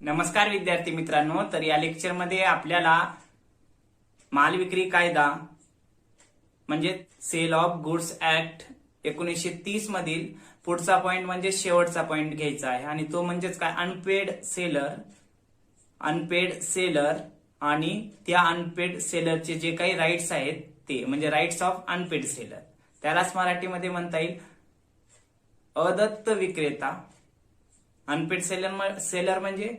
नमस्कार विद्यार्थी मित्रांनो, तर या लेक्चरमध्ये आपल्याला माल विक्री कायदा म्हणजे सेल ऑफ गुड्स ऍक्ट 1930 मधील पुढचा पॉइंट म्हणजे शेवटचा पॉइंट घ्यायचा आहे आणि तो म्हणजेच काय अनपेड सेलर आणि त्या अनपेड सेलरचे जे काही राईट्स आहेत ते म्हणजे राईट्स ऑफ अनपेड सेलर, त्यालाच मराठीमध्ये म्हणता येईल अदत्त विक्रेता. अनपेड सेलर म्हणजे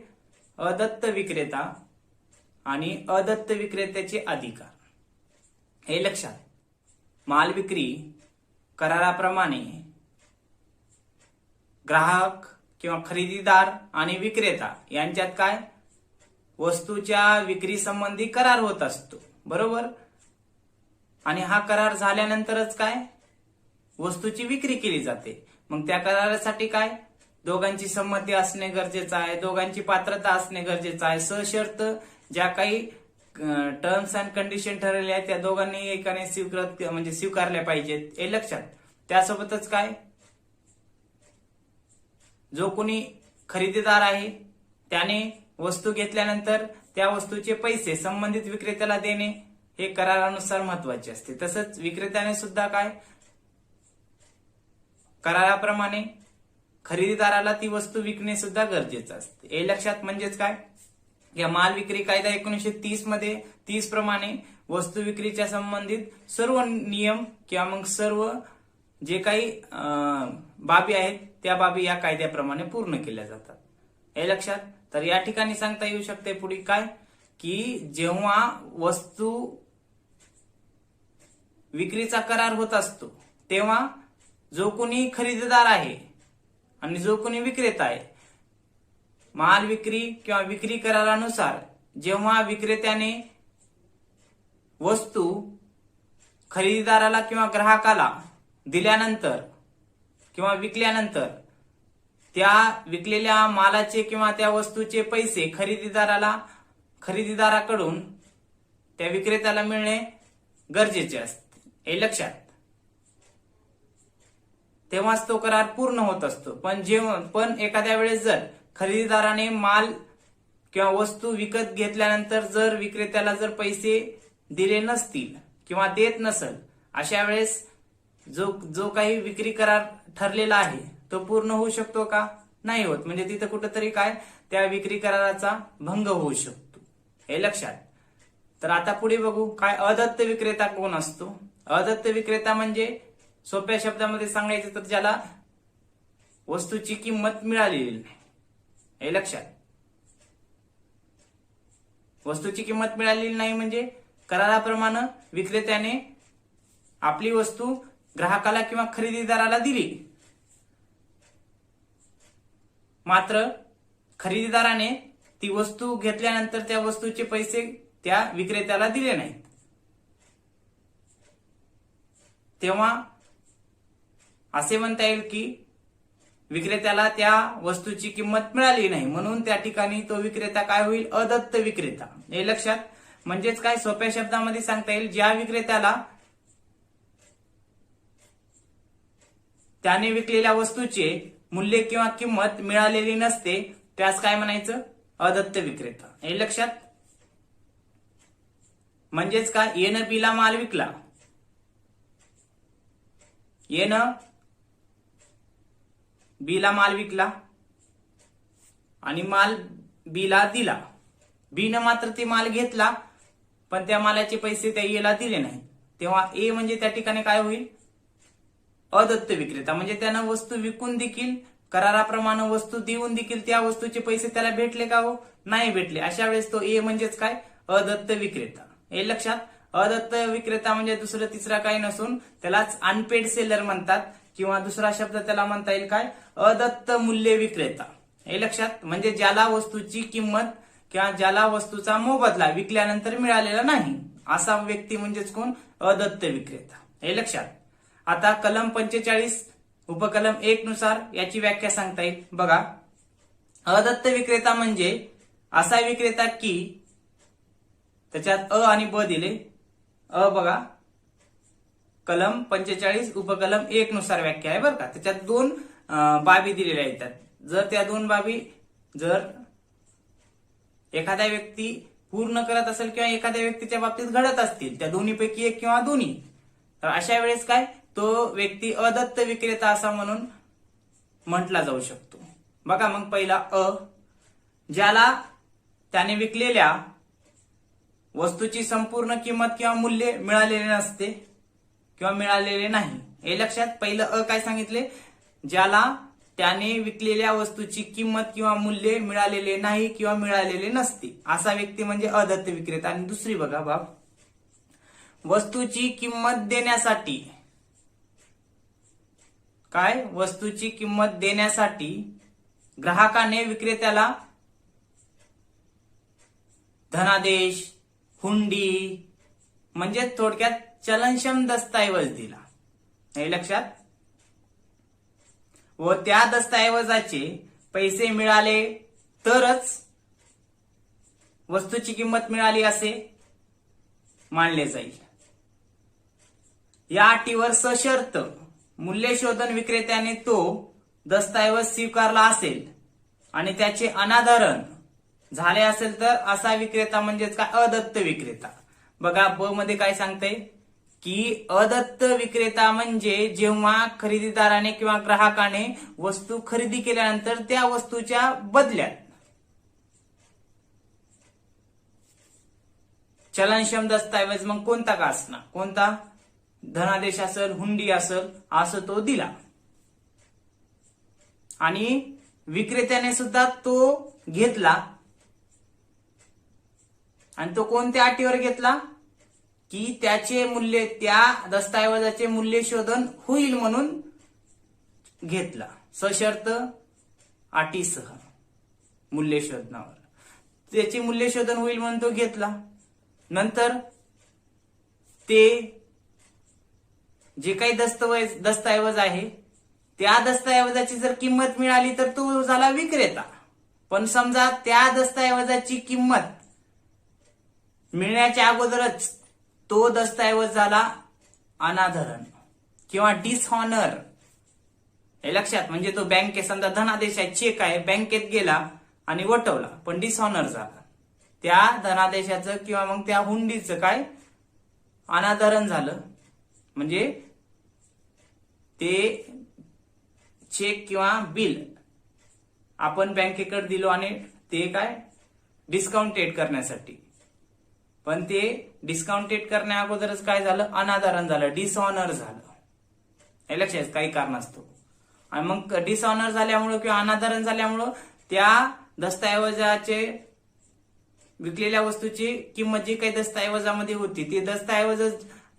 अदत्त विक्रेता आणि अदत्त विक्रेत्याचे अधिकार. हे लक्षात. माल विक्री कराराप्रमाणे ग्राहक किंवा खरेदीदार आणि विक्रेता यांच्यात काय वस्तूच्या विक्री संबंधी करार होत असतो, बरोबर. आणि हा करार झाल्यानंतरच काय वस्तूची विक्री केली जाते. मग त्या करारासाठी काय दोघांची संमती असणे गरजेचं आहे, दोघांची पात्रता असणे गरजेचं आहे. सशर्त ज्या काही टर्म्स अँड कंडिशन ठरवल्या आहेत त्या दोघांनी एकाने स्वीकारल्या पाहिजेत, हे लक्षात. त्यासोबतच काय जो कोणी खरेदीदार आहे त्याने वस्तू घेतल्यानंतर त्या वस्तूचे पैसे संबंधित विक्रेत्याला देणे हे करारानुसार महत्वाचे असते. तसंच विक्रेत्याने सुद्धा काय कराराप्रमाणे खरेदीदाराला ती वस्तू विकणे सुद्धा गरजेचं असते, हे लक्षात. म्हणजेच काय या माल विक्री कायदा 1930 मध्ये 30 प्रमाणे वस्तू विक्रीच्या संबंधित सर्व नियम किंवा मग सर्व जे काही बाबी आहेत त्या बाबी या कायद्याप्रमाणे पूर्ण केल्या जातात, हे लक्षात. तर या ठिकाणी सांगता येऊ शकते पुढे काय की जेव्हा वस्तू विक्रीचा करार होत असतो तेव्हा जो कोणी खरेदीदार आहे आणि जो कोणी विक्रेता आहे माल विक्री किंवा विक्री करारानुसार जेव्हा विक्रेत्याने वस्तू खरेदीदाराला किंवा ग्राहकाला दिल्यानंतर किंवा विकल्यानंतर त्या विकलेल्या मालाचे किंवा त्या वस्तूचे पैसे खरेदीदाराकडून त्या विक्रेत्याला मिळणे गरजेचे असते, हे लक्षात. तेव्हाच तो करार पूर्ण होत असतो. पण एखाद्या वेळेस जर खरेदीदाराने माल किंवा वस्तू विकत घेतल्यानंतर जर विक्रेत्याला जर पैसे दिले नसतील किंवा देत नसेल, अशा वेळेस जो काही विक्री करार ठरलेला आहे तो पूर्ण होऊ शकतो का? नाही होत. म्हणजे तिथं कुठंतरी काय त्या विक्री कराराचा भंग होऊ शकतो, हे लक्षात. तर आता पुढे बघू काय अदत्त विक्रेता कोण असतो. अदत्त विक्रेता म्हणजे सोप्या शब्दामध्ये सांगायचं तर ज्याला वस्तूची किंमत मिळालेली नाही, हे लक्षात. वस्तूची किंमत मिळालेली नाही म्हणजे कराराप्रमाणे विक्रेत्याने आपली वस्तू ग्राहकाला किंवा खरेदीदाराला दिली, मात्र खरेदीदाराने ती वस्तू घेतल्यानंतर त्या वस्तूचे पैसे त्या विक्रेत्याला दिले नाहीत, तेव्हा असे म्हणता येईल की विक्रेत्याला त्या वस्तूची किंमत मिळाली नाही, म्हणून त्या ठिकाणी तो विक्रेता काय होईल अदत्त विक्रेता, हे लक्षात. म्हणजेच काय सोप्या शब्दामध्ये सांगता येईल ज्या विक्रेत्याला त्याने विकलेल्या वस्तूचे मूल्य किंवा किंमत मिळालेली नसते त्यास काय म्हणायचं अदत्त विक्रेता, हे लक्षात. म्हणजेच काय येन बीला माल विकला, येन बीला माल विकला आणि माल बीला दिला. बीनं मात्र ते माल घेतला पण त्या मालाचे पैसे त्या एला दिले नाहीत, तेव्हा ए म्हणजे त्या ठिकाणी काय होईल अदत्त विक्रेता. म्हणजे त्यानं वस्तू विकून देखील कराराप्रमाणे वस्तू देऊन देखील त्या वस्तूचे पैसे त्याला भेटले का हो नाही भेटले, अशा वेळेस तो ए म्हणजेच काय अदत्त विक्रेता, हे लक्षात. अदत्त विक्रेता म्हणजे दुसरं तिसरा काही नसून त्यालाच अनपेड सेलर म्हणतात किंवा दुसरा शब्द त्याला म्हणता येईल काय अदत्त मूल्य विक्रेता, हे लक्षात. म्हणजे ज्याला वस्तूची किंमत किंवा ज्याला वस्तूचा मोबदला विकल्यानंतर मिळालेला नाही असा व्यक्ती म्हणजेच कोण अदत्त विक्रेता, हे लक्षात. आता कलम 45 उपकलम 1 नुसार याची व्याख्या सांगता येईल बघा. अदत्त विक्रेता म्हणजे असा विक्रेता की त्याच्यात अ आणि ब दिले. अ बघा कलम 45 उपकलम 1 नुसार व्याख्या आहे बरं का. त्याच्यात दोन बाबी दिलेल्या आहेत. जर त्या दोन बाबी जर एखादा व्यक्ती पूर्ण करत असेल किंवा एखाद्या व्यक्तीच्या बाबतीत घडत असतील, त्या दोन्हीपैकी एक किंवा दोन्ही, तर अशा वेळेस काय तो व्यक्ती अदत्त विक्रेता असा म्हणून म्हटला जाऊ शकतो. बघा मग पहिला ज्याला त्याने विकलेल्या वस्तूची संपूर्ण किंमत किंवा मूल्य मिळालेले नसते किंवा मिळालेले नाही. हे लक्षात, पहिलं काय सांगितले, ज्याला त्याने विकलेल्या वस्तूची किंमत किंवा मूल्य मिळालेले नाही किंवा मिळालेले नसते असा व्यक्ती म्हणजे अदत्त विक्रेता. आणि दुसरी बघा बाब, वस्तूची किंमत देण्यासाठी, काय, वस्तूची किंमत देण्यासाठी ग्राहकाने विक्रेत्याला धनादेश, हुंडी म्हणजे थोडक्यात चलनक्षम दस्तऐवज दिला. हे लक्षात, व त्या दस्तऐवजाचे पैसे मिळाले तरच वस्तूची किंमत मिळाली असे मानले जाईल. या अटीवर सशर्त मूल्यशोधन विक्रेत्याने तो दस्तऐवज स्वीकारला असेल आणि त्याचे अनादरण झाले असेल तर असा विक्रेता म्हणजेच काय, अदत्त विक्रेता. बघा ब मध्ये काय सांगतंय की अदत्त विक्रेता म्हणजे जेव्हा खरेदीदाराने किंवा ग्राहकाने वस्तू खरेदी केल्यानंतर त्या वस्तूच्या बदल्यात चलनक्षम दस्तऐवज मग कोणता का असणार, कोणता, धनादेश असेल, हुंडी असेल, असं तो दिला. आणि विक्रेत्याने सुद्धा तो घेतला. आणि तो कोणत्या अटीवर घेतला की त्याचे मूल्य, त्या दस्तऐवजाचे मूल्य शोधन होईल म्हणून घेतला, सशर्त अटीसह मूल्य शोधनावर. त्याचे मूल्य शोधन होईल म्हणून तो घेतला. नंतर ते जे काही दस्तऐवज आहे त्या दस्तऐवजाची जर किंमत मिळाली तर तो झाला विक्रेता. पण समजा त्या दस्तऐवजाची किंमत मिळण्याच्या अगोदरच तो दस्तऐवज झाला अनादरण किंवा डिसऑनर. हे लक्षात, म्हणजे तो बँकेत समजा धनादेश आहे, चेक आहे, बँकेत गेला आणि वटवला पण डिसऑनर झाला, त्या धनादेशाचं किंवा मग त्या हुंडीचं काय, अनादरण झालं. म्हणजे ते चेक किंवा बिल आपण बँकेकडे दिलो आणि ते काय, डिस्काउंटेड करण्यासाठी, पण ते डिस्काउंटेड करण्या अगोदरच काय झालं, अनादरण झालं, डिसऑनर झालं. हे लक्षात, काही कारणास्तव. आणि मग डिसऑनर झाल्यामुळं किंवा अनादरण झाल्यामुळं त्या दस्तऐवजाचे, विकलेल्या वस्तूची किंमत जी काही दस्तऐवजामध्ये होती ते दस्तऐवज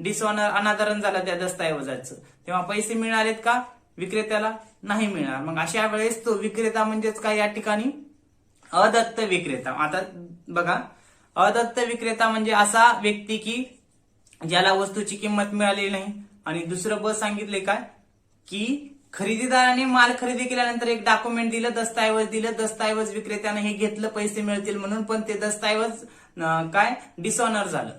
डिसऑनर, अनादरण झालं त्या दस्तऐवजाचं, तेव्हा पैसे मिळालेत का विक्रेत्याला, नाही मिळणार. मग अशा वेळेस तो विक्रेता म्हणजेच काय, या ठिकाणी अदत्त विक्रेता. आता बघा, अदत्त विक्रेता म्हणजे असा व्यक्ती की ज्याला वस्तूची किंमत मिळालेली नाही. आणि दुसरं ब सांगितले काय की खरेदीदाराने माल खरेदी केल्यानंतर एक डॉक्युमेंट दिलं, दस्तऐवज दिलं, दस्तऐवज विक्रेत्याने हे घेतलं पैसे मिळतील म्हणून, पण ते दस्तऐवज काय, डिसऑनर झालं,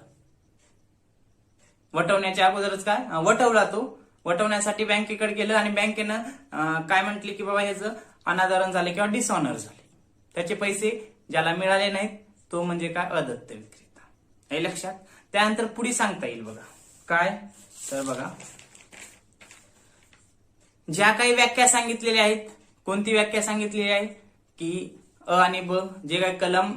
वटवण्याच्या अगोदरच काय, वटवला तो, वटवण्यासाठी बँकेकडे गेलं आणि बँकेनं काय म्हटले की बाबा ह्याचं अनादरण झाले किंवा डिसऑनर झाले, त्याचे पैसे ज्याला मिळाले नाहीत तो म्हणजे काय, अदत्त विक्रेता. हे लक्षात. त्यानंतर पुढे सांगता येईल बघा काय, तर बघा ज्या काही व्याख्या सांगितलेल्या आहेत, कोणती व्याख्या सांगितलेली आहे की अ आणि ब, जे काही कलम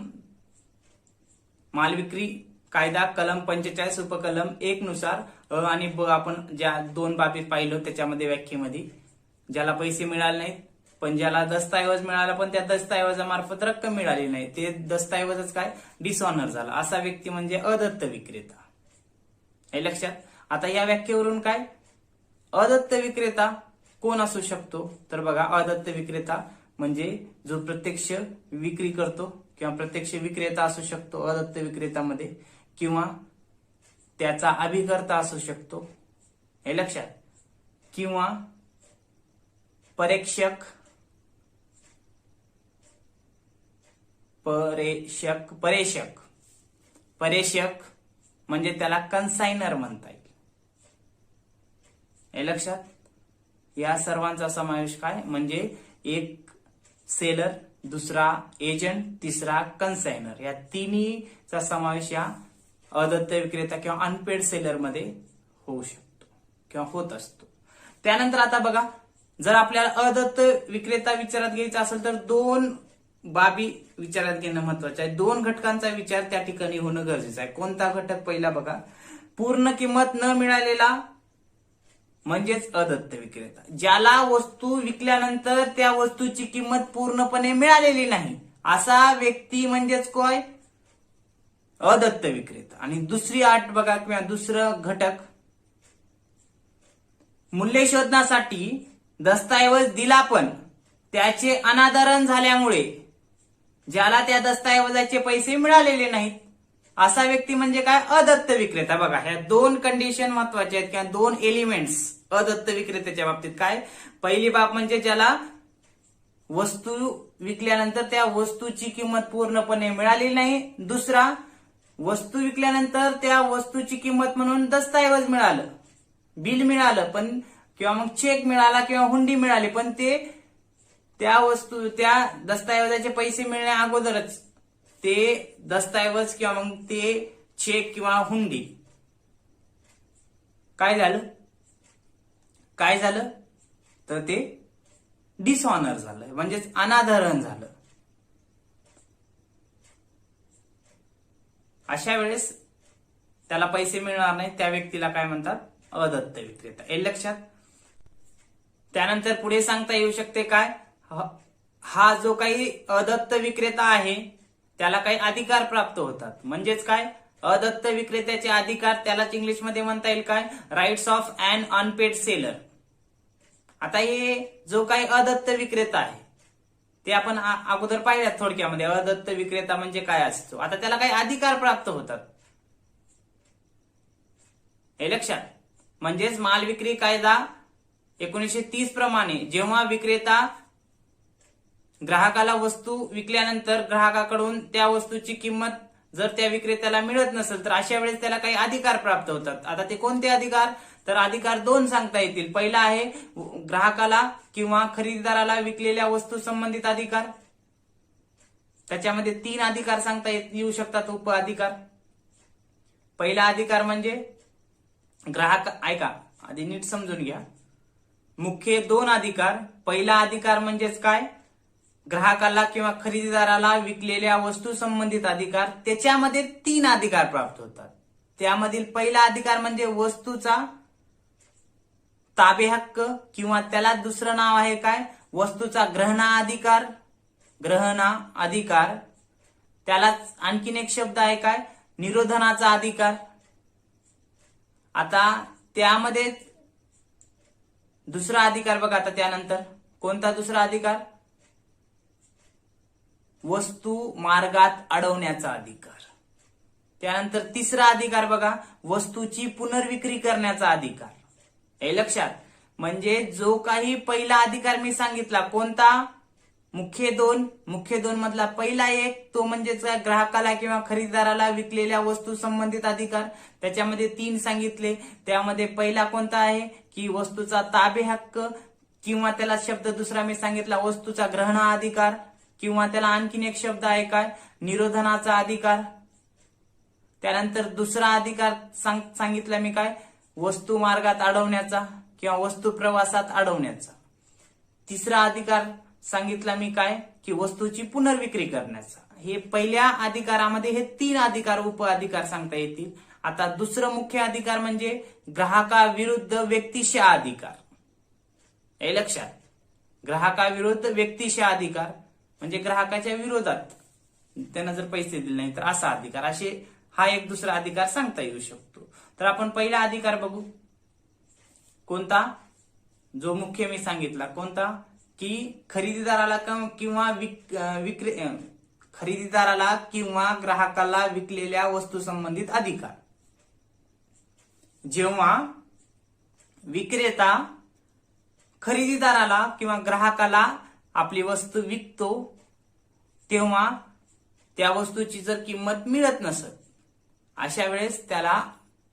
माल विक्री कायदा कलम 45 उपकलम 1 नुसार अ आणि ब आपण ज्या दोन बाबी पाहिलो त्याच्यामध्ये व्याख्येमध्ये, ज्याला पैसे मिळाले नाहीत पण ज्याला दस्तऐवज मिळाला पण त्या दस्तऐवजामार्फत रक्कम मिळाली नाही, ते दस्तऐवजच काय, डिसऑनर झाला, असा व्यक्ती म्हणजे अदत्त विक्रेता. हे लक्षात. आता या व्याख्येवरून काय, अदत्त विक्रेता कोण असू शकतो, तर बघा अदत्त विक्रेता म्हणजे जो प्रत्यक्ष विक्री करतो किंवा प्रत्यक्ष विक्रेता असू शकतो अदत्त विक्रेत्यामध्ये, किंवा त्याचा अभिकर्ता असू शकतो. हे लक्षात. किंवा परेक्षक परेषक म्हणजे त्याला कन्सायनर म्हणता येईल. हे लक्षात. या सर्वांचा समावेश काय, म्हणजे एक सेलर दुसरा एजंट, तिसरा कन्सायनर, या तिन्हीचा समावेश या अदत्त विक्रेता किंवा अनपेड सेलर मध्ये होऊ शकतो किंवा होत असतो. त्यानंतर आता बघा, जर आपल्याला अदत्त विक्रेता विचारात घ्यायचा असेल तर दोन बाबी विचारात घेणं महत्वाचं आहे. दोन घटकांचा विचार त्या ठिकाणी होणं गरजेचं आहे. कोणता घटक? पहिला बघा, पूर्ण किंमत न मिळालेला म्हणजेच अदत्त विक्रेता. ज्याला वस्तू विकल्यानंतर त्या वस्तूची किंमत पूर्णपणे मिळालेली नाही असा व्यक्ती म्हणजेच काय? अदत्त विक्रेता. आणि दुसरी अट बघा किंवा दुसरं घटक, मूल्य शोधण्यासाठी दस्तऐवज दिला पण त्याचे अनादरण झाल्यामुळे ज्याला त्या दस्तऐवजाचे पैसे मिळालेले नाहीत असा व्यक्ती म्हणजे काय? अदत्त विक्रेता. बघा, ह्या दोन कंडिशन महत्वाच्या आहेत किंवा दोन एलिमेंट्स अदत्त विक्रेत्याच्या बाबतीत. काय? पहिली बाब म्हणजे ज्याला वस्तू विकल्यानंतर त्या वस्तूची किंमत पूर्णपणे मिळाली नाही. दुसरा, वस्तू विकल्यानंतर त्या वस्तूची किंमत म्हणून दस्तऐवज मिळालं, बिल मिळालं, पण किंवा मग चेक मिळाला किंवा हुंडी मिळाली, पण ते त्या दस्तऐवजाचे पैसे मिळण्या अगोदरच ते दस्तऐवज किंवा मग ते चेक किंवा हुंडी काय झालं तर ते डिसऑनर झालं, म्हणजेच अनादरण झालं. अशा वेळेस त्याला पैसे मिळणार नाही, त्या व्यक्तीला काय म्हणतात? अदत्त विक्रेता. हे लक्षात. त्यानंतर पुढे सांगता येऊ शकते काय? हा जो काही अदत्त विक्रेता आहे त्याला काही अधिकार प्राप्त होतात. म्हणजेच काय? अदत्त विक्रेत्याचे अधिकार, त्यालाच इंग्लिशमध्ये म्हणता येईल काय? Rights of un unpaid seller. आता हे जो काही अदत्त विक्रेता आहे ते आपण अगोदर पाहिल्यात थोडक्यामध्ये. अदत्त विक्रेता म्हणजे काय असतो. आता त्याला काही अधिकार प्राप्त होतात, हे लक्षात. म्हणजेच माल विक्री कायदा 1930 प्रमाणे जेव्हा विक्रेता ग्राहकाला वस्तू विकल्यानंतर ग्राहकाकडून त्या वस्तूची किंमत जर त्या विक्रेत्याला मिळत नसेल तर अशा वेळेस त्याला काही अधिकार प्राप्त होतात. आता ते कोणते अधिकार? तर अधिकार दोन सांगता येतील. पहिला आहे ग्राहकाला किंवा खरेदीदाराला विकलेल्या वस्तू संबंधित अधिकार. त्याच्यामध्ये 3 अधिकार सांगता येऊ शकतात, उप अधिकार. पहिला अधिकार म्हणजे ग्राहक, ऐका आधी नीट समजून घ्या. मुख्य 2 अधिकार. पहिला अधिकार म्हणजेच काय? ग्राहकाला किंवा खरेदीदाराला विकलेल्या वस्तू संबंधित अधिकार. त्याच्यामध्ये 3 अधिकार प्राप्त होतात. त्यामधील पहिला अधिकार म्हणजे वस्तूचा ताबे हक्क किंवा त्याला दुसरं नाव आहे काय? वस्तूचा ग्रहणाधिकार. त्यालाच आणखीन एक शब्द आहे काय? निरोधनाचा अधिकार. आता त्यामध्ये दुसरा अधिकार बघा. आता त्यानंतर कोणता दुसरा अधिकार? वस्तू मार्गात अडवण्याचा अधिकार. त्यानंतर तिसरा अधिकार बघा, वस्तूची पुनर्विक्री करण्याचा अधिकार. हे लक्षात. म्हणजे जो काही पहिला अधिकार मी सांगितला कोणता? मुख्य 2 मधला पहिला एक तो म्हणजेच ग्राहकाला किंवा खरेदीदाराला विकलेल्या वस्तू संबंधित अधिकार. त्याच्यामध्ये 3 सांगितले. त्यामध्ये पहिला कोणता आहे की वस्तूचा ताबे हक्क किंवा त्याला शब्द दुसरा मी सांगितला वस्तूचा ग्रहणाधिकार किंवा त्याला आणखीन एक शब्द आहे काय? निरोधनाचा अधिकार. त्यानंतर दुसरा अधिकार सांगितला मी काय? वस्तू मार्गात अडवण्याचा किंवा वस्तू प्रवासात अडवण्याचा. तिसरा अधिकार सांगितला मी काय? की वस्तूची पुनर्विक्री करण्याचा. हे पहिल्या अधिकारामध्ये हे 3 अधिकार उप अधिकार सांगता येतील. आता दुसरं मुख्य अधिकार म्हणजे ग्राहकाविरुद्ध व्यक्तिशः अधिकार. हे लक्षात. ग्राहकाविरुद्ध व्यक्तिशः अधिकार म्हणजे ग्राहकाच्या विरोधात त्यांना जर पैसे दिले नाही तर असा अधिकार. हा एक दुसरा अधिकार सांगता येऊ शकतो. तर आपण पहिला अधिकार बघू. कोणता? जो मुख्य मी सांगितला कोणता? की खरेदीदाराला किंवा ग्राहकाला विकलेल्या वस्तू संबंधित अधिकार. जेव्हा विक्रेता खरेदीदाराला किंवा ग्राहकाला आपली वस्तू विकतो तेव्हा त्या वस्तूची जर किंमत मिळत नसत अशा वेळेस त्याला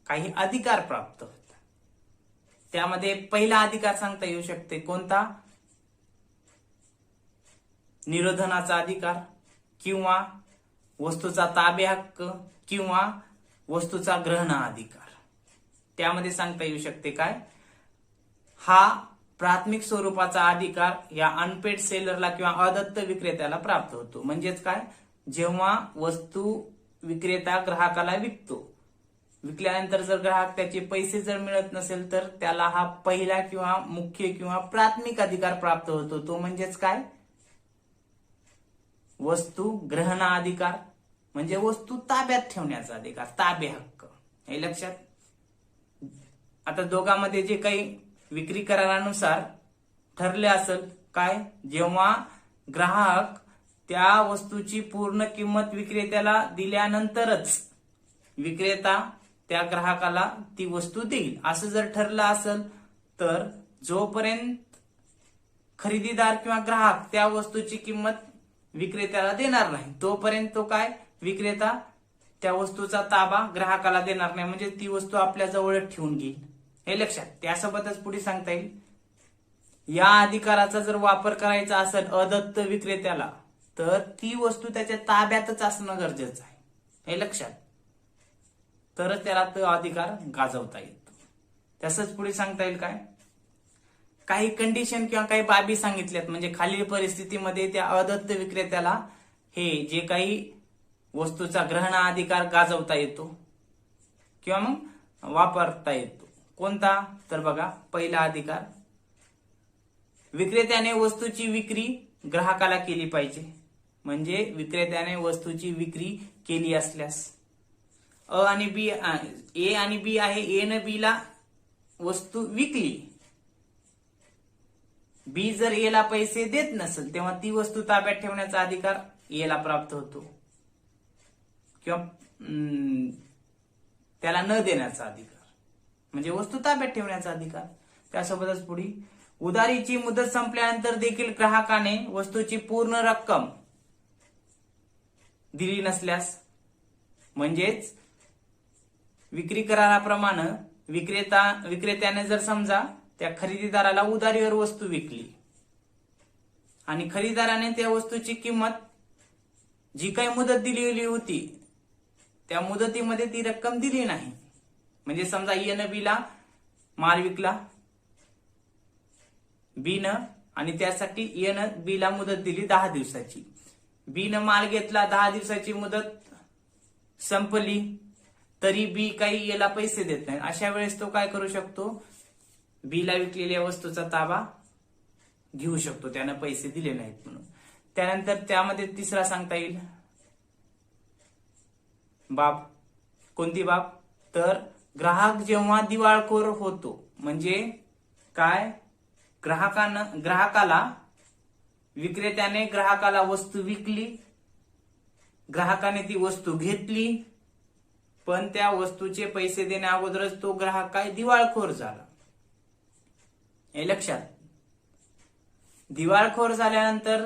काही अधिकार प्राप्त होतात. त्यामध्ये पहिला अधिकार सांगता येऊ शकते कोणता? निरोधनाचा अधिकार किंवा वस्तूचा ताबे हक्क किंवा वस्तूचा ग्रहणाधिकार. त्यामध्ये सांगता येऊ शकते काय, हा प्राथमिक स्वरूपाचा अधिकार या अनपेड सेलरला किंवा अदत्त विक्रेत्याला प्राप्त होतो. म्हणजेच काय, जेव्हा वस्तू विक्रेता ग्राहकाला विकतो, विकल्यानंतर जर ग्राहक त्याचे पैसे जर मिळत नसेल तर त्याला हा पहिला किंवा मुख्य किंवा प्राथमिक अधिकार प्राप्त होतो. तो म्हणजेच काय, वस्तू ग्रहणाधिकार म्हणजे वस्तू ताब्यात ठेवण्याचा अधिकार, ताबे हक्क. हे लक्षात. आता दोघांमध्ये जे काही विक्री करारानुसार ठरले असेल काय, जेव्हा ग्राहक त्या वस्तूची पूर्ण किंमत विक्रेत्याला दिल्यानंतरच विक्रेता त्या ग्राहकाला ती वस्तू देईल, असं जर ठरलं असेल तर जोपर्यंत खरेदीदार किंवा ग्राहक त्या वस्तूची किंमत विक्रेत्याला देणार नाही तोपर्यंत तो काय, विक्रेता त्या वस्तूचा ताबा ग्राहकाला देणार नाही, म्हणजे ती वस्तू आपल्या जवळच ठेवून घेईल. हे लक्षात. त्यासोबतच पुढे सांगता येईल, या अधिकाराचा जर वापर करायचा असेल अदत्त विक्रेत्याला तर ती वस्तू त्याच्या ताब्यातच असणं गरजेचं आहे. हे लक्षात. तरच त्याला तो अधिकार गाजवता येतो. तसंच पुढे सांगता येईल काय, काही कंडिशन किंवा काही बाबी सांगितल्यात, म्हणजे खालील परिस्थितीमध्ये त्या अदत्त विक्रेत्याला हे जे काही वस्तूचा ग्रहणाधिकार गाजवता येतो किंवा मग वापरता येतो. कोणता, तर बघा, पहिला अधिकार, विक्रेत्याने वस्तूची विक्री ग्राहकाला केली पाहिजे. म्हणजे विक्रेत्याने वस्तूची विक्री केली असल्यास ए आणि बी आहे, ए न बी ला वस्तू विकली, बी जर ए ला पैसे देत नसेल तेव्हा ती वस्तू ताब्यात ठेवण्याचा अधिकार ए ला प्राप्त होतो किंवा त्याला न देण्याचा अधिकार म्हणजे वस्तू ताब्यात ठेवण्याचा अधिकार. त्यासोबतच पुढे, उधारीची मुदत संपल्यानंतर देखील ग्राहकाने वस्तूची पूर्ण रक्कम दिली नसल्यास, म्हणजेच विक्री कराराप्रमाणे विक्रेत्याने जर समजा त्या खरेदीदाराला उधारीवर वस्तू विकली आणि खरेदीदाराने त्या वस्तूची किंमत जी काही मुदत दिलेली होती त्या मुदतीमध्ये ती रक्कम दिली नाही, म्हणजे समजा ए न बी ला माल विकला बी न आणि त्यासाठी ए न बी ला मुदत दिली 10 दिवसाची, बी न माल घेतला, 10 दिवसाची मुदत संपली तरी बी काही याला पैसे देत नाही. अशा वेळेस तो काय करू शकतो, बी ला विकलेल्या वस्तूचा ताबा घेऊ शकतो, त्यानं पैसे दिले नाहीत म्हणून. त्यानंतर त्यामध्ये तिसरा सांगता येईल बाब. कोणती बाब, तर ग्राहक जेव्हा दिवाळखोर होतो, म्हणजे काय, ग्राहकाला विक्रेत्याने ग्राहकाला वस्तू विकली, ग्राहकाने ती वस्तू घेतली, पण त्या वस्तूचे पैसे देण्या अगोदरच तो ग्राहक काय दिवाळखोर झाला. हे लक्षात. दिवाळखोर झाल्यानंतर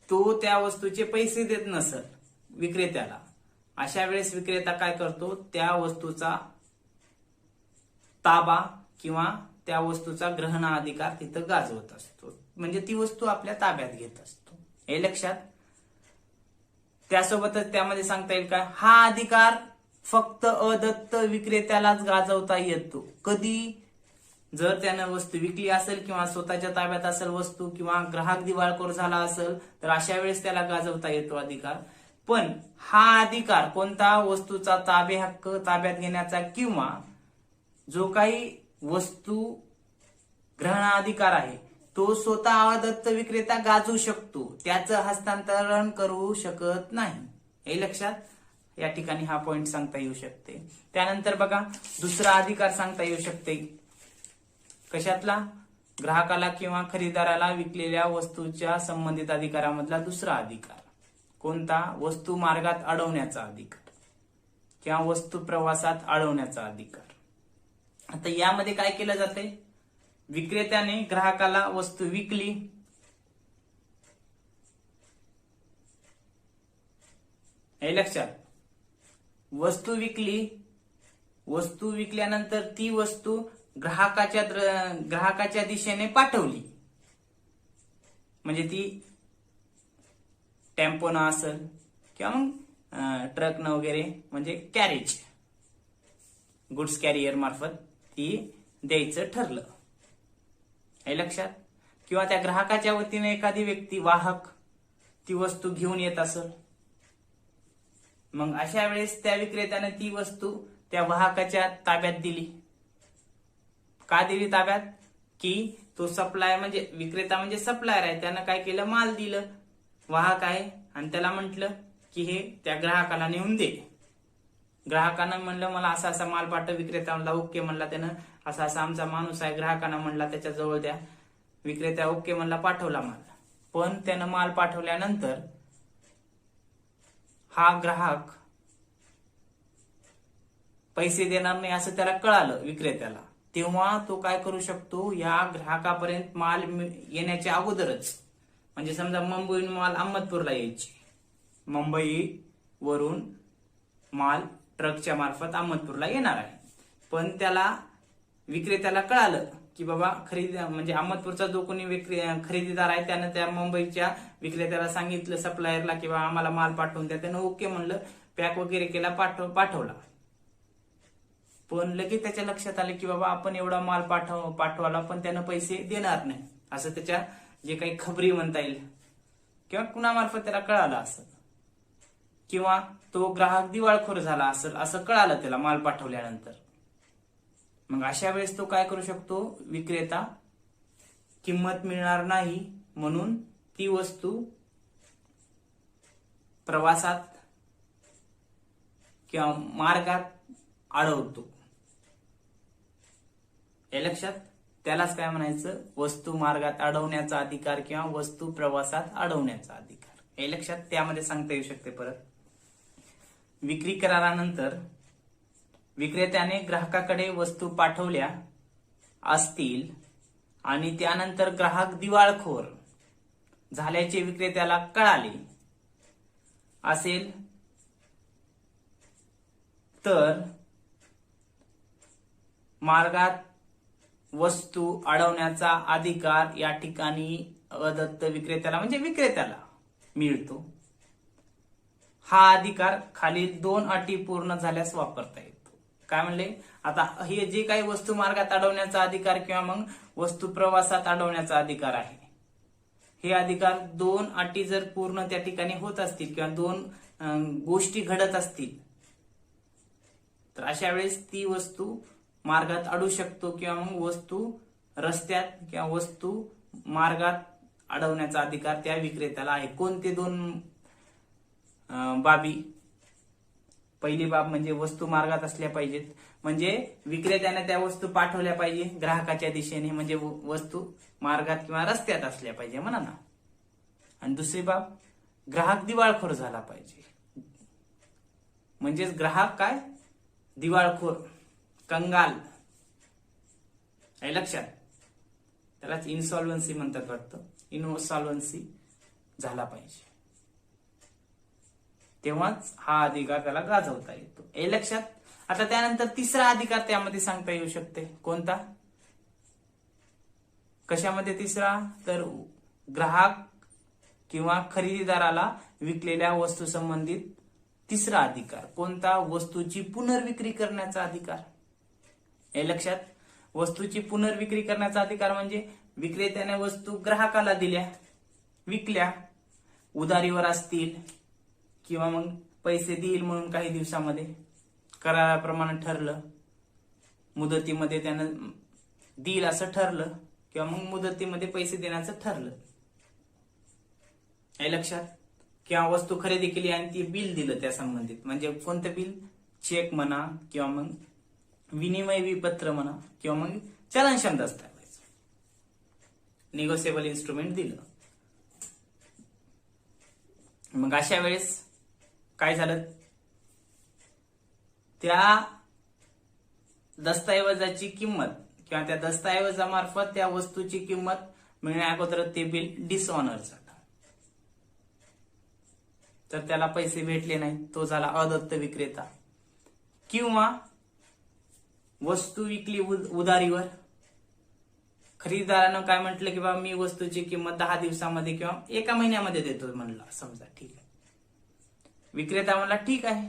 तो त्या वस्तूचे पैसे देत नसेल विक्रेत्याला, अशा वेळेस विक्रेता काय करतो, त्या वस्तूचा ताबा किंवा त्या वस्तूचा ग्रहणाधिकार तिथं गाजवत असतो, म्हणजे ती वस्तू आपल्या ताब्यात घेत असतो. हे लक्षात. त्यासोबतच त्यामध्ये सांगता येईल काय, हा अधिकार फक्त अदत्त विक्रेत्यालाच गाजवता येतो. कधी, जर त्यानं वस्तू विकली असेल किंवा स्वतःच्या ताब्यात असेल वस्तू किंवा ग्राहक दिवाळखोर झाला असेल तर अशा वेळेस त्याला गाजवता येतो अधिकार. पण हा अधिकार कोणता, वस्तूचा ताबे हक्क ताब्यात घेण्याचा किंवा जो काही वस्तू ग्रहणाधिकार आहे तो स्वतः अदत्त विक्रेता गाजवू शकतो, त्याचं हस्तांतरण करू शकत नाही. हे लक्षात. या ठिकाणी हा पॉइंट सांगता येऊ शकते. त्यानंतर बघा, दुसरा अधिकार सांगता येऊ शकते. कशातला, ग्राहकाला किंवा खरेदीदाराला विकलेल्या वस्तूच्या संबंधित अधिकारामधला दुसरा अधिकार. कोणता, वस्तू मार्गात अडवण्याचा अधिकार किंवा वस्तू प्रवासात अडवण्याचा अधिकार. आता यामध्ये काय केलं जाते, विक्रेत्याने ग्राहकाला वस्तू विकली, हे लक्षात, वस्तू विकली, वस्तू विकल्यानंतर ती वस्तू ग्राहकाच्या दिशेने पाठवली, म्हणजे ती टेम्पोनं असेल किंवा मग ट्रकनं वगैरे म्हणजे कॅरेज गुड्स कॅरियर मार्फत ती द्यायचं ठरलं. हे लक्षात. किंवा त्या ग्राहकाच्या वतीने एखादी व्यक्ती वाहक ती वस्तू घेऊन येत असेल, मग अशा वेळेस त्या विक्रेत्याने ती वस्तू त्या वाहकाच्या ताब्यात दिली. का दिली ताब्यात? की तो सप्लाय म्हणजे विक्रेता म्हणजे सप्लायर आहे, त्यानं काय केलं, माल दिलं. वाहक आहे आणि त्याला म्हटलं की हे त्या ग्राहकाला नेऊन दे. ग्राहकानं म्हणलं मला असा असा माल पाठव. विक्रेता म्हणला ओके म्हणला. त्यानं असा असा आमचा माणूस आहे, ग्राहकांना म्हणला त्याच्या जवळ द्या. विक्रेता ओके म्हणला, पाठवला माल. पण त्यानं माल पाठवल्यानंतर हा ग्राहक पैसे देणार नाही असं त्याला कळालं विक्रेत्याला. तेव्हा तो काय करू शकतो, या ग्राहकापर्यंत माल येण्याच्या अगोदरच, म्हणजे समजा मुंबईहून माल अहमदपूरला यायची, मुंबईवरून माल ट्रकच्या मार्फत अहमदपूरला येणार आहे, पण त्याला विक्रेत्याला कळालं की बाबा खरेदी म्हणजे अहमदपूरचा जो कोणी खरेदीदार आहे त्यानं त्या मुंबईच्या विक्रेत्याला सांगितलं सप्लायरला की बाबा आम्हाला माल पाठवून द्या. त्यानं ओके म्हणलं, पॅक वगैरे केला, पाठवला. पण लगेच त्याच्या लक्षात आलं की बाबा आपण एवढा माल पाठवला पण त्यानं पैसे देणार नाही, असं त्याच्या जे काही खबरी म्हणता येईल किंवा कुणामार्फत त्याला कळालं असं, किंवा तो ग्राहक दिवाळखोर झाला असेल असं कळालं त्याला माल पाठवल्यानंतर. मग अशा वेळेस तो काय करू शकतो, विक्रेता किंमत मिळणार नाही म्हणून ती वस्तू प्रवासात किंवा मार्गात अडवतो. हे लक्षात. त्यालाच काय म्हणायचं, वस्तू मार्गात अडवण्याचा अधिकार किंवा वस्तू प्रवासात अडवण्याचा अधिकार. हे लक्षात. त्यामध्ये सांगता येऊ शकते परत. विक्री करारानंतर विक्रेत्याने ग्राहकाकडे वस्तू पाठवल्या असतील आणि त्यानंतर ग्राहक दिवाळखोर झाल्याचे विक्रेत्याला कळाले असेल तर मार्गात वस्तू अडवण्याचा अधिकार या ठिकाणी अदत्त विक्रेत्याला म्हणजे विक्रेत्याला मिळतो. हा अधिकार खालील 2 अटी पूर्ण झाल्यास वापरता येतो. काय म्हणले, आता हे जे काही वस्तू मार्गात अडवण्याचा अधिकार किंवा मग वस्तू प्रवासात अडवण्याचा अधिकार आहे, हे अधिकार 2 अटी जर पूर्ण त्या ठिकाणी होत असतील किंवा 2 गोष्टी घडत असतील तर अशा वेळेस ती वस्तू मार्गात अडवू शकतो किंवा मग वस्तू रस्त्यात किंवा वस्तू मार्गात अडवण्याचा अधिकार त्या विक्रेत्याला आहे. कोणते 2 बाबी? पहिली बाब म्हणजे वस्तू मार्गात असल्या पाहिजेत, म्हणजे विक्रेत्याने त्या वस्तू पाठवल्या पाहिजे ग्राहकाच्या दिशेने, म्हणजे वस्तू मार्गात किंवा रस्त्यात असल्या पाहिजे म्हणा ना. आणि दुसरी बाब, ग्राहक दिवाळखोर झाला पाहिजे, म्हणजेच ग्राहक काय दिवाळखोर, कंगाल. हे लक्षात. त्यालाच इनसॉल्व्हन्सी म्हणतात वाटतं, इनसॉल्व्हन्सी झाला पाहिजे, तेव्हाच हा अधिकार त्याला गाजवता येतो. हे लक्षात. आता त्यानंतर तिसरा अधिकार त्यामध्ये सांगता येऊ शकते. कोणता? कशामध्ये तिसरा? तर ग्राहक किंवा खरेदीदाराला विकलेल्या वस्तू संबंधित तिसरा अधिकार. कोणता? वस्तूची पुनर्विक्री करण्याचा अधिकार. हे लक्षात. वस्तूची पुनर्विक्री करण्याचा अधिकार म्हणजे विक्रेत्याने वस्तू ग्राहकाला दिल्या, विकल्या, उधारीवर असतील किंवा मग पैसे देईल म्हणून काही दिवसामध्ये कराराप्रमाणे ठरलं, मुदतीमध्ये त्यानं देईल असं ठरलं किंवा मग मुदतीमध्ये पैसे देण्याचं ठरलं. हे लक्षात. किंवा वस्तू खरेदी केली आणि ती बिल दिलं त्या संबंधित, म्हणजे कोणतं बिल? चेक म्हणा किंवा मग विनिमय विपत्र म्हणा किंवा मग चलनक्षम दस्तऐवज, निगोशिएबल इन्स्ट्रुमेंट दिलं. मग अशा वेळेस काय झालं, त्या दस्तऐवजाची किंमत किंवा त्या दस्तऐवजामार्फत त्या वस्तूची किंमत मिळण्या अगोदर ते बिल डिसऑनर झालं, तर त्याला पैसे भेटले नाही, तो झाला अदत्त विक्रेता. किंवा वस्तू विकली उधारीवर, खरेदीदारानं काय म्हटलं की बाबा मी वस्तूची किंमत 10 दिवसामध्ये किंवा 1 महिन्यामध्ये देतो म्हणला समजा, ठीक आहे. विक्रेता म्हणला ठीक आहे.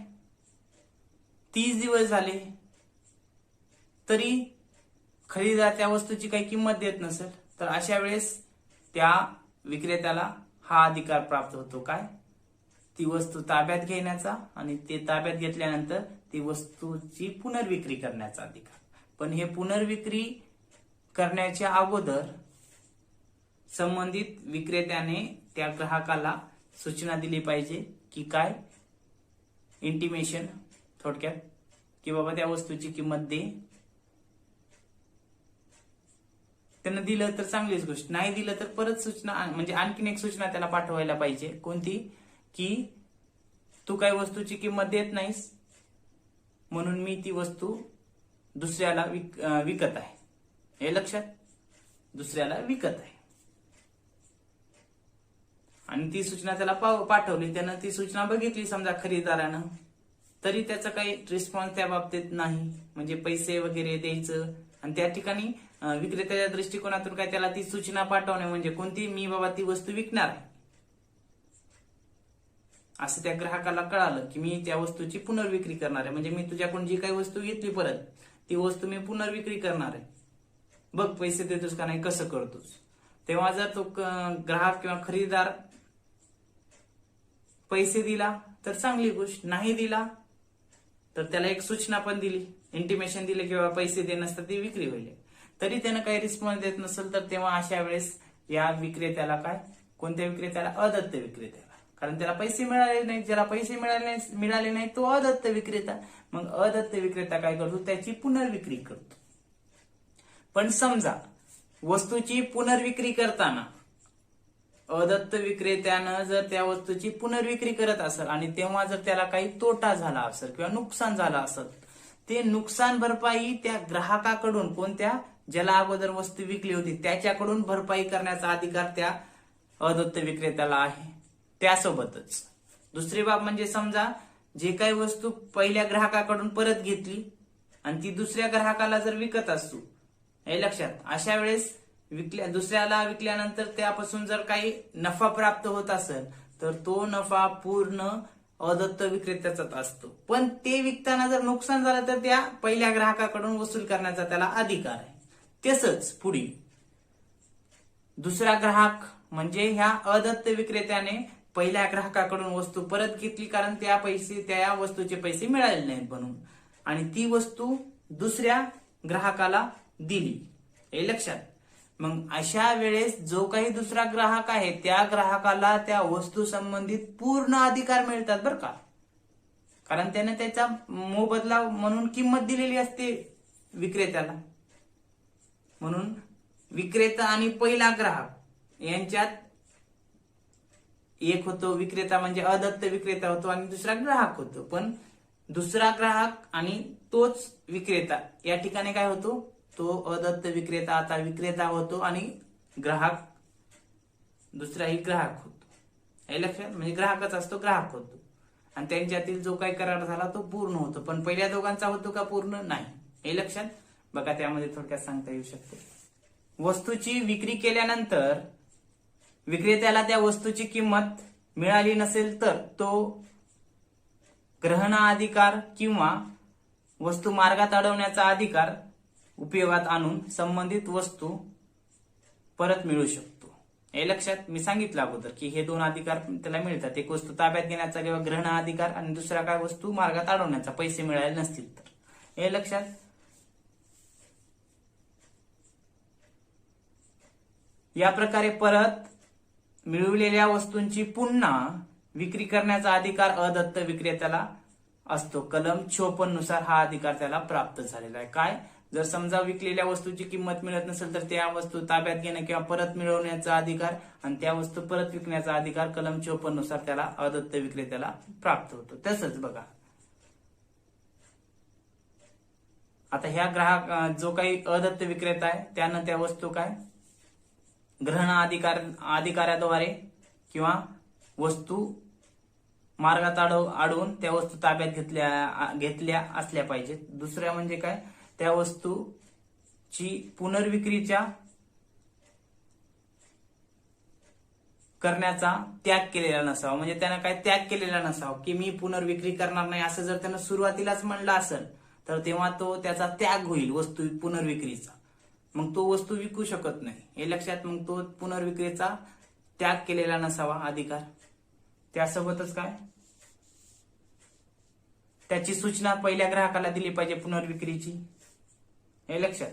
30 दिवस झाले तरी खरेदीदार त्या वस्तूची काही किंमत देत नसेल, तर अशा वेळेस त्या विक्रेत्याला हा अधिकार प्राप्त होतो, काय, ती वस्तू ताब्यात घेण्याचा आणि ते ताब्यात घेतल्यानंतर ती वस्तूची पुनर्विक्री करण्याचा अधिकार. पण हे पुनर्विक्री करण्याच्या अगोदर संबंधित विक्रेत्याने त्या ग्राहकाला सूचना दिली पाहिजे की काय, इंटिमेशन थोडक्यात, की बाबा त्या वस्तूची किंमत दे. त्यानं दिलं तर चांगलीच गोष्ट, नाही दिलं तर परत सूचना, म्हणजे आणखीन एक सूचना त्याला पाठवायला पाहिजे. कोणती, की तू काही वस्तूची किंमत देत नाहीस म्हणून मी ती वस्तू दुसऱ्याला विकत आहे, हे लक्षात, दुसऱ्याला विकत आहे. आणि ती सूचना त्याला पाठवली, त्यानं ती सूचना बघितली समजा खरेदीदारानं, तरी त्याचा काही रिस्पॉन्स त्या बाबतीत नाही, म्हणजे पैसे वगैरे द्यायचं. आणि त्या ठिकाणी विक्रेत्याच्या दृष्टिकोनातून काय, त्याला ती सूचना पाठवणे म्हणजे कोणती, मी बाबा ती वस्तू विकणार आहे असं त्या ग्राहकाला कळालं की मी त्या वस्तूची पुनर्विक्री करणार आहे, म्हणजे मी तुझ्याकडून जी काही वस्तू घेतली परत ती वस्तू मी पुनर्विक्री करणार आहे, बघ पैसे देतोस का नाही, कसं करतोस. तेव्हा जर तो ग्राहक किंवा खरेदीदार पैसे दिला तर चांगली गोष्ट, नाही दिला तर त्याला एक सूचना पण दिली, इंटिमेशन दिले किंवा पैसे दे, नसतं ती विक्री होईल, तरी त्यानं काही रिस्पॉन्स देत नसेल तर तेव्हा अशा वेळेस या विक्रेत्याला काय, कोणत्या विक्रेत्याला, अदत्त विक्रेत्याला, कारण त्याला पैसे मिळाले नाही, ज्याला पैसे मिळाले नाही तो अदत्त विक्रेता. मग अदत्त विक्रेता काय करतो, त्याची पुनर्विक्री करतो. पण समजा वस्तूची पुनर्विक्री करताना अदत्त विक्रेत्यानं जर त्या वस्तूची पुनर्विक्री करत असेल आणि तेव्हा जर त्याला काही तोटा झाला असेल किंवा नुकसान झालं असेल, ते नुकसान भरपाई त्या ग्राहकाकडून, कोणत्या, ज्याला अगोदर वस्तू विकली होती त्याच्याकडून भरपाई करण्याचा अधिकार त्या अदत्त विक्रेत्याला आहे. त्यासोबतच दुसरी बाब म्हणजे समजा जे काही वस्तू पहिल्या ग्राहकाकडून परत घेतली आणि ती दुसऱ्या ग्राहकाला जर विकत असू, हे लक्षात, अशा वेळेस दुसऱ्याला विकल्यानंतर त्यापासून जर काही नफा प्राप्त होत असेल तर तो नफा पूर्ण अदत्त विक्रेत्याचाच असतो. पण ते विकताना जर नुकसान झालं तर त्या पहिल्या ग्राहकाकडून वसूल करण्याचा त्याला अधिकार आहे. तसंच पुढे दुसरा ग्राहक म्हणजे ह्या अदत्त विक्रेत्याने पहिल्या ग्राहकाकडून वस्तू परत घेतली कारण त्या वस्तूचे पैसे मिळाले नाहीत म्हणून, आणि ती वस्तू दुसऱ्या ग्राहकाला दिली, हे लक्षात. मग अशा वेळेस जो काही दुसरा ग्राहक आहे त्या ग्राहकाला त्या वस्तू संबंधित पूर्ण अधिकार मिळतात बरं का, कारण त्याने त्याचा मोबदला म्हणून किंमत दिलेली असते विक्रेत्याला. म्हणून विक्रेता आणि पहिला ग्राहक यांच्यात एक होतो विक्रेता म्हणजे अदत्त विक्रेता होतो आणि दुसरा ग्राहक होतो. पण दुसरा ग्राहक आणि तोच विक्रेता या ठिकाणी काय होतो, तो अदत्त विक्रेता आता विक्रेता होतो आणि ग्राहक दुसराही ग्राहक होतो, हे लक्षात, म्हणजे ग्राहकच असतो, ग्राहक होतो आणि त्यांच्यातील जो काही करार झाला तो पूर्ण होतो. पण पहिल्या दोघांचा होतो का पूर्ण, नाही, हे लक्षात. बघा त्यामध्ये थोडक्यात सांगता येऊ शकते. वस्तूची विक्री केल्यानंतर विक्रेत्याला त्या वस्तूची किंमत मिळाली नसेल तर तो ग्रहणाधिकार किंवा वस्तू मार्गात अडवण्याचा अधिकार उपयोगात आणून संबंधित वस्तू परत मिळू शकतो, हे लक्षात. मी सांगितलं अगोदर की हे दोन अधिकार त्याला मिळतात, एक वस्तू ताब्यात घेण्याचा किंवा ग्रहणाधिकार आणि दुसरा काय, वस्तू मार्गात अडवण्याचा, पैसे मिळाले नसतील तर, हे लक्षात. या प्रकारे परत मिळवलेल्या वस्तूंची पुन्हा विक्री करण्याचा अधिकार अदत्त विक्रेत्याला असतो. कलम 56 नुसार हा अधिकार त्याला प्राप्त झालेला आहे. काय, जर समजा विकलेल्या वस्तूची किंमत मिळत नसेल तर त्या वस्तू ताब्यात घेणं किंवा परत मिळवण्याचा अधिकार आणि त्या वस्तू परत विकण्याचा अधिकार कलम 56 नुसार त्याला अदत्त विक्रेत्याला प्राप्त होतो. तसंच बघा आता ह्या ग्राहक जो काही अदत्त विक्रेता आहे त्यानं त्या वस्तू काय ग्रहण अधिकाऱ्याद्वारे किंवा वस्तू मार्गात अडवून त्या वस्तू ताब्यात घेतल्या असल्या पाहिजेत. दुसऱ्या म्हणजे काय, त्या वस्तूची पुनर्विक्रीच्या करण्याचा त्याग केलेला नसावा. म्हणजे त्यानं काय त्याग केलेला नसावा की मी पुनर्विक्री करणार नाही असं जर त्यानं सुरुवातीलाच म्हणलं असेल तर तेव्हा तो त्याचा त्याग होईल वस्तू पुनर्विक्रीचा. मग तो वस्तू विकू शकत नाही. हे लक्षात, मग तो पुनर्विक्रीचा त्याग केलेला नसावा अधिकार. त्यासोबतच काय त्याची सूचना पहिल्या ग्राहकाला दिली पाहिजे पुनर्विक्रीची. हे लक्षात.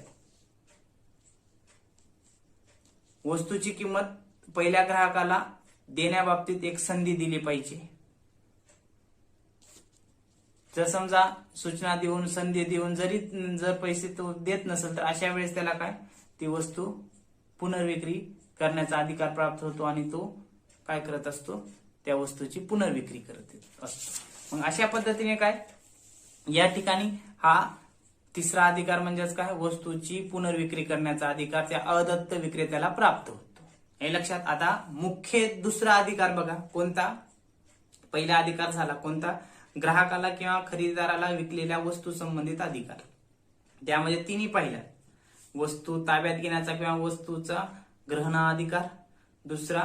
वस्तूची किंमत पहिल्या ग्राहकाला देण्याबाबतीत एक संधी दिली पाहिजे. जर समजा सूचना देऊन संधी देऊन जर पैसे तो देत नसेल तर अशा वेळेस त्याला काय ती वस्तू पुनर्विक्री करण्याचा अधिकार प्राप्त होतो आणि तो काय करत असतो त्या वस्तूची पुनर्विक्री करत असतो. मग अशा पद्धतीने काय या ठिकाणी हा तिसरा अधिकार म्हणजेच काय वस्तूची पुनर्विक्री करण्याचा अधिकार त्या अदत्त विक्रेत्याला प्राप्त होतो. हे लक्षात. आता मुख्य दुसरा अधिकार बघा कोणता. पहिला अधिकार झाला कोणता ग्राहकाला किंवा खरेदीदाराला विकलेल्या वस्तू संबंधित अधिकार. त्यामध्ये तिन्ही पाहिल्या वस्तू ताब्यात घेण्याचा किंवा वस्तूचा ग्रहणाधिकार, दुसरा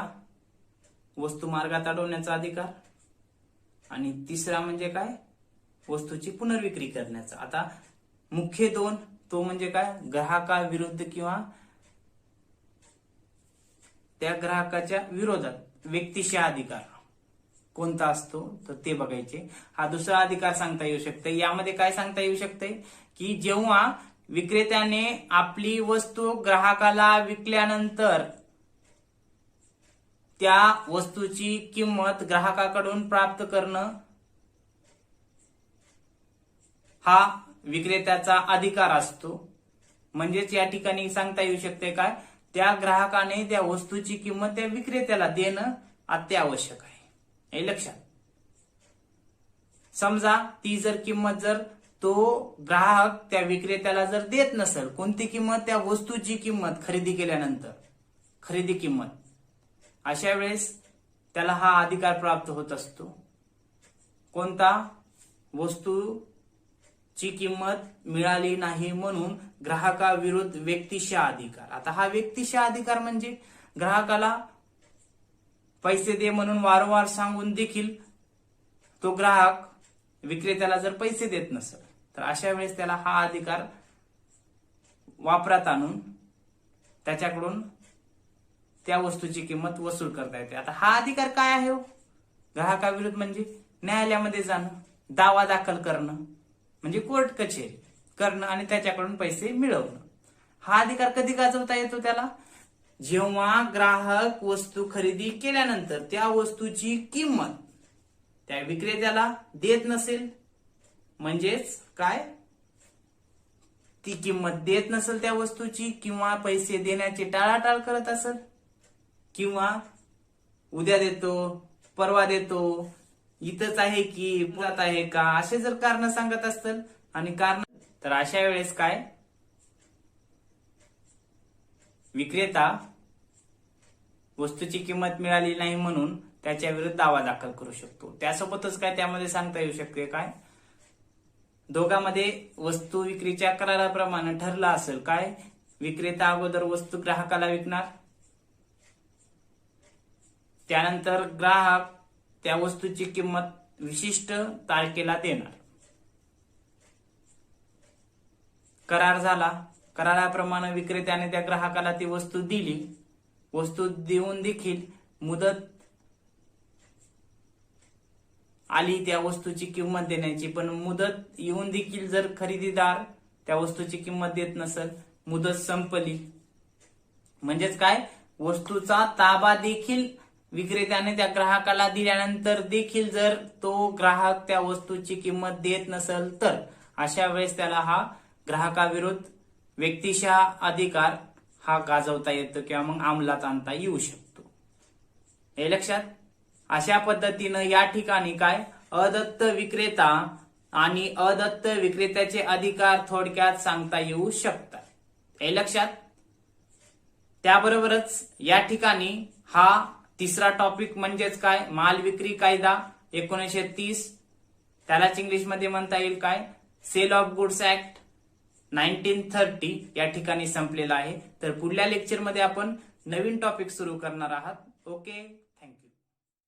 वस्तू मार्गात अडवण्याचा अधिकार आणि तिसरा म्हणजे काय वस्तूची पुनर्विक्री करण्याचा. आता मुख्य दोन तो म्हणजे काय ग्राहकाविरुद्ध किंवा त्या ग्राहकाच्या विरोधात व्यक्तिशः अधिकार कोणता असतो तर ते बघायचे. हा दुसरा अधिकार सांगता येऊ शकते. यामध्ये काय सांगता येऊ शकते की जेव्हा विक्रेत्याने आपली वस्तू ग्राहकाला विकल्यानंतर त्या वस्तूची किंमत ग्राहकाकडून प्राप्त करणं हा विक्रेत्याचा अधिकार असतो. म्हणजेच या ठिकाणी सांगता येऊ शकते काय त्या ग्राहकाने त्या वस्तूची किंमत त्या विक्रेत्याला देणं अत्यावश्यक आहे. हे लक्षात. समजा ती जर किंमत जर तो ग्राहक त्या विक्रेत्याला जर देत नसेल कोणती किंमत त्या वस्तूची किंमत खरेदी केल्यानंतर खरेदी किंमत अशा वेळेस त्याला हा अधिकार प्राप्त होत असतो. कोणता वस्तूची किंमत मिळाली नाही म्हणून ग्राहकाविरुद्ध व्यक्तिशः अधिकार. आता हा व्यक्तिशः अधिकार म्हणजे ग्राहकाला पैसे दे म्हणून वारंवार सांगून देखील तो ग्राहक विक्रेत्याला जर पैसे देत नसेल तर अशा वेळेस त्याला हा अधिकार वापरात आणून त्याच्याकडून त्या वस्तूची किंमत वसूल करता येते. आता हा अधिकार काय आहे ग्राहकाविरुद्ध म्हणजे न्यायालयामध्ये जाणं, दावा दाखल करणं म्हणजे कोर्ट कचेरी करणं आणि त्याच्याकडून पैसे मिळवणं. हा अधिकार कधी गाजवता येतो त्याला जेव्हा ग्राहक वस्तू खरेदी केल्यानंतर त्या वस्तूची किंमत त्या विक्रेत्याला देत नसेल. म्हणजेच काय ती किंमत देत नसेल त्या वस्तूची किंवा पैसे देण्याची टाळाटाळ करत असेल किंवा उद्या देतो परवा देतो इथंच आहे की पुरात आहे का असे जर कारण सांगत असतील आणि कारण तर अशा वेळेस काय विक्रेता वस्तूची किंमत मिळाली नाही म्हणून त्याच्या विरुद्ध दावा दाखल करू शकतो. त्यासोबतच काय त्यामध्ये सांगता येऊ शकते काय दोघांमध्ये वस्तू विक्रीच्या कराराप्रमाणे ठरला असेल काय विक्रेता अगोदर वस्तू ग्राहकाला विकणार त्यानंतर ग्राहक त्या वस्तूची किंमत विशिष्ट तारखेला देणार. करार झाला. कराराप्रमाणे विक्रेत्याने त्या ग्राहकाला ती वस्तू दिली. वस्तू देऊन देखील मुदत आली त्या वस्तूची किंमत देण्याची पण मुदत येऊन देखील जर खरेदीदार त्या वस्तूची किंमत देत नसेल मुदत संपली म्हणजेच काय वस्तूचा ताबा देखील विक्रेत्याने त्या ग्राहकाला दिल्यानंतर देखील जर तो ग्राहक त्या वस्तूची किंमत देत नसेल तर अशा वेळेस त्याला हा ग्राहकाविरुद्ध व्यक्तिशः अधिकार हा गाजवता येतो किंवा मग अंमलात आणता येऊ शकतो. हे लक्षात. अशा पद्धतीनं या ठिकाणी काय अदत्त विक्रेता आणि अदत्त विक्रेत्याचे अधिकार थोडक्यात सांगता येऊ शकतात. हे लक्षात. त्याबरोबरच या ठिकाणी हा तिसरा टॉपिक म्हणजेच काय माल विक्री कायदा 1930 त्यालाच इंग्लिशमध्ये म्हणता येईल काय सेल ऑफ गुड्स ऍक्ट 1930 या ठिकाणी संपलेला आहे. तर पुढल्या लेक्चरमध्ये आपण नवीन टॉपिक सुरू करणार आहात. ओके.